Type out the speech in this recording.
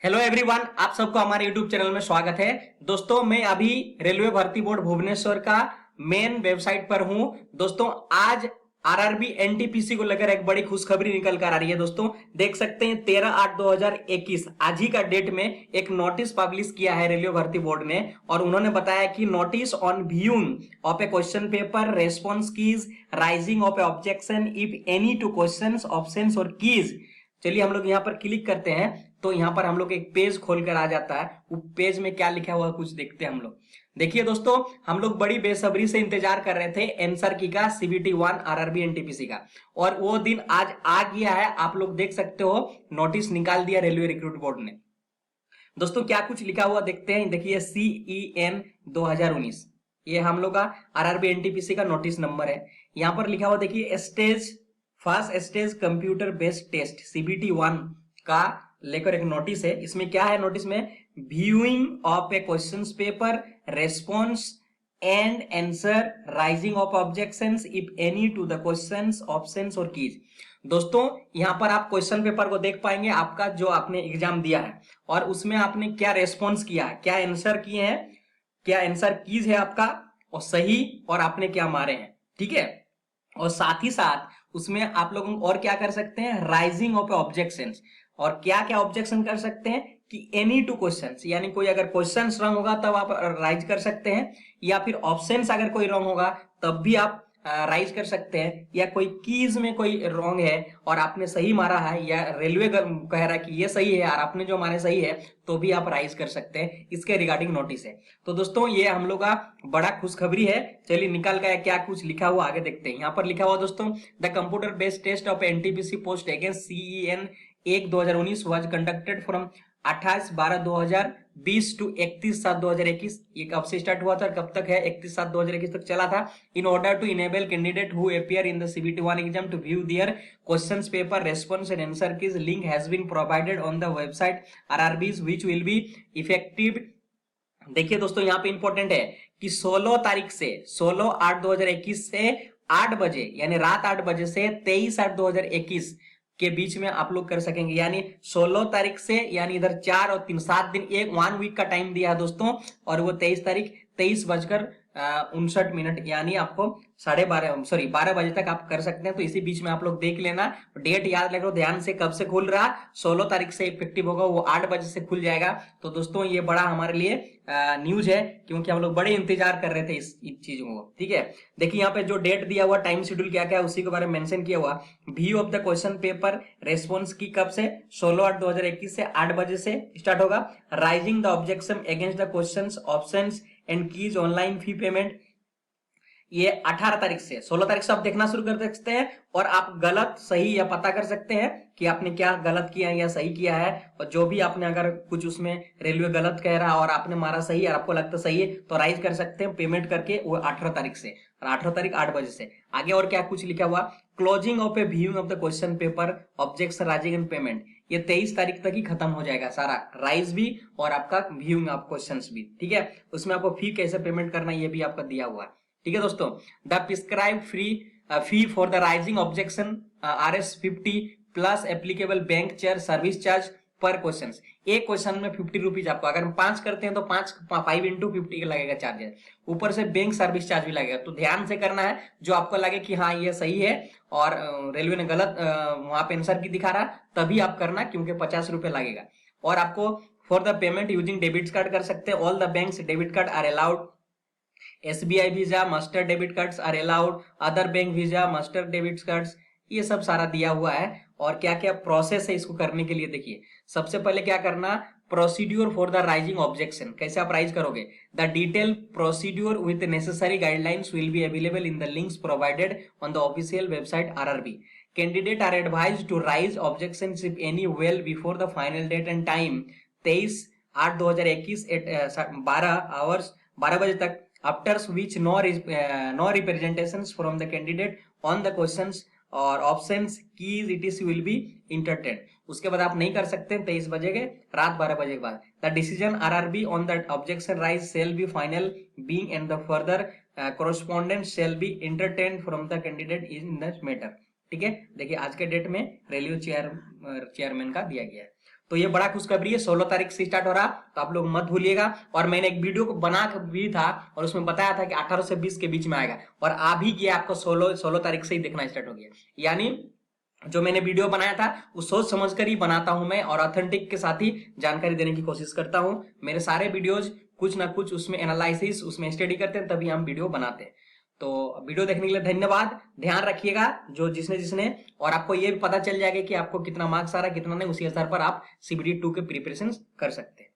Hello everyone, आप सबको हमारे यूट्यूब चैनल में स्वागत है। दोस्तों, मैं अभी रेलवे भर्ती बोर्ड भुवनेश्वर का मेन वेबसाइट पर हूं। दोस्तों, आज आरआरबी एनटीपीसी को लेकर एक बड़ी खुशखबरी निकल कर आ रही है। दोस्तों, देख सकते हैं 13/8/2021 आज ही का डेट में एक नोटिस पब्लिश किया है रेलवे भर्ती बोर्ड ने, और उन्होंने बताया कि notice on viewing of A question paper, response keys, rising of A objection if any two questions, options और कीज। चलिए हम लोग यहाँ पर क्लिक करते हैं तो यहाँ पर हम लोग एक पेज खोलकर आ जाता है। वो पेज में क्या लिखा हुआ कुछ देखते हैं हम लोग। देखिए दोस्तों, हम लोग बड़ी बेसब्री से इंतजार कर रहे थे आंसर की का CBT-1 आरआरबी एनटीपीसी का, और वो दिन आज आ गया है। आप लोग देख सकते हो, नोटिस निकाल दिया रेलवे रिक्रूट बोर्ड ने। दोस्तों, क्या कुछ लिखा हुआ देखते हैं। देखिए CEN 2019, ये हम लोग का आरआरबी एनटीपीसी का नोटिस नंबर है। यहाँ पर लिखा हुआ देखिए, first stage computer based test CBT-1 का लेकर एक नोटिस है। इसमें क्या है, नोटिस में viewing of A question paper, response and answer, rising of objections if any two the questions, options और कीज। दोस्तों, यहाँ पर आप क्वेश्चन पेपर को देख पाएंगे, आपका जो आपने एग्जाम दिया है, और उसमें आपने क्या रेस्पॉन्स किया है, क्या आंसर किए हैं, क्या आंसर कीज है आपका, और सही, और आपने क्या मारे हैं। ठीक है, और साथ ही साथ उसमें आप लोग और क्या कर सकते हैं, राइजिंग ऑफ ऑब्जेक्शंस। और क्या क्या ऑब्जेक्शन कर सकते हैं कि एनी टू क्वेश्चंस, यानी कोई अगर क्वेश्चंस रॉन्ग होगा तब आप राइज कर सकते हैं, या फिर ऑप्शंस अगर कोई रॉन्ग होगा तब भी आप राइज कर सकते हैं, या कोई कीज में कोई रॉन्ग है और आपने सही मारा है, या रेलवे कह रहा है कि ये सही है और आपने जो मारे सही है, तो भी आप राइज कर सकते हैं। इसके रिगार्डिंग नोटिस है। तो दोस्तों, ये हम लोग का बड़ा खुशखबरी है। चलिए निकल गया क्या कुछ लिखा हुआ, आगे देखते हैं। यहाँ पर लिखा हुआ दोस्तों, the computer based test of NTPC post against CEN 1/2019 was conducted from 28/12/2020 to 31/7/2021। ये कब से स्टार्ट हुआ था, कब तक है, 31/7/2021 तक चला था। In order to enable candidate who appear in the CBT-1 exam to view their questions paper, response and answer keys, link has been provided on the website RRBs which will be effective. देखिए दोस्तों, यहाँ पे important है कि 16 तारीख से 16/8/2021 से 8 बजे, यानी रात 8 बजे से 23/8/2021 के बीच में आप लोग कर सकेंगे। यानी 16 तारीख से, यानी इधर 4 और 3 7 दिन, एक 1 वीक का टाइम दिया है दोस्तों, और वो 23 तारीख 23:59, यानी आपको 12 बजे तक आप कर सकते हैं। तो इसी बीच में आप लोग देख लेना, डेट याद रखो ध्यान से, कब से खुल रहा, 16 तारीख से इफेक्टिव होगा, वो 8 बजे से खुल जाएगा। तो दोस्तों, ये बड़ा हमारे लिए न्यूज है, क्योंकि हम लोग बड़े इंतजार कर रहे थे इस चीजों को। ठीक है, देखिए यहाँ पे जो डेट दिया हुआ, टाइम शेड्यूल क्या क्या है, उसी के बारे में मेंशन किया हुआ। View of the question paper, response की कब से, 16/8/2021 से 8 बजे से स्टार्ट होगा। Rising the objection against the questions, options and keys, online fee payment, ये 18 तारीख से, 16 तारीख से आप देखना शुरू कर सकते हैं, और आप गलत सही या पता कर सकते हैं कि आपने क्या गलत किया है या सही किया है। और जो भी आपने अगर कुछ उसमें रेलवे गलत कह रहा और आपने मारा सही और आपको लगता सही है, तो राइज कर सकते हैं पेमेंट करके, वो 18 तारीख से, और 18 तारीख 8 बजे से। आगे और क्या कुछ लिखा हुआ, closing of A viewing of the question paper, objection, rising and payment, ये 23 तारीख तक ही खत्म हो जाएगा सारा, राइज भी और आपका व्यूइंग ऑफ क्वेश्चंस भी। ठीक है, उसमें आपको फी कैसे पेमेंट करना ये भी आपका दिया हुआ है। ठीक है दोस्तों, the prescribe fee for the rising objection RS50 plus applicable bank service charge पर क्वेश्चन। एक क्वेश्चन में 50 रुपीज आपको, अगर हम 5 करते हैं तो 5 into 50 लगेगा चार्जेस, ऊपर से बैंक सर्विस चार्ज भी लगेगा। तो ध्यान से करना है, जो आपको लगे कि हाँ ये सही है और रेलवे ने गलत वहां पे आंसर की दिखा रहा, तभी आप करना, क्योंकि 50 रुपए लगेगा। और आपको for the payment using debit card कर सकते हैं। All the banks debit card are allowed. SBI Visa, master debit cards are allowed. Other bank Visa, master debit cards, ये सब सारा दिया हुआ है। और क्या क्या प्रोसेस है इसको करने के लिए, देखिए सबसे पहले क्या करना, procedure for the rising objection, कैसे आप राइज करोगे। The detail procedure with necessary guidelines will be available in the links provided on the official website RRB. Candidate are advised to raise objections if any well before the final date and time 23/8/2021 at 12 बजे तक, after which no representations from the candidate on the questions और options keys etc will be entertained. उसके बाद आप नहीं कर सकते 23 बजे के, रात 12 बजे के बाद। The decision RRB on the objection raised shall be final being and the further correspondence shall be entertained from the candidate in the matter. ठीक है, देखिए आज के डेट में रेलवे चेयरमैन का दिया गया है। तो ये बड़ा खुशखबरी है, 16 तारीख से स्टार्ट हो रहा, तो आप लोग मत भूलिएगा। और मैंने एक वीडियो को बना भी था और उसमें बताया था कि 18 से 20 के बीच में आएगा, और आ भी गया, आपको 16 तारीख से ही देखना स्टार्ट हो गया। यानी जो मैंने वीडियो बनाया था वो सोच समझ कर ही बनाता हूं मैं, और ऑथेंटिक के साथ ही जानकारी देने की कोशिश करता हूं। मेरे सारे वीडियोज कुछ ना कुछ उसमें एनालिसिस, उसमें स्टडी करते हैं, तभी हम वीडियो बनाते हैं। तो वीडियो देखने के लिए धन्यवाद, ध्यान रखिएगा जो जिसने जिसने, और आपको ये भी पता चल जाएगा कि आपको कितना मार्क्स आ रहा है कितना नहीं, उसी आधार पर आप CBT 2 के प्रिपरेशन कर सकते हैं।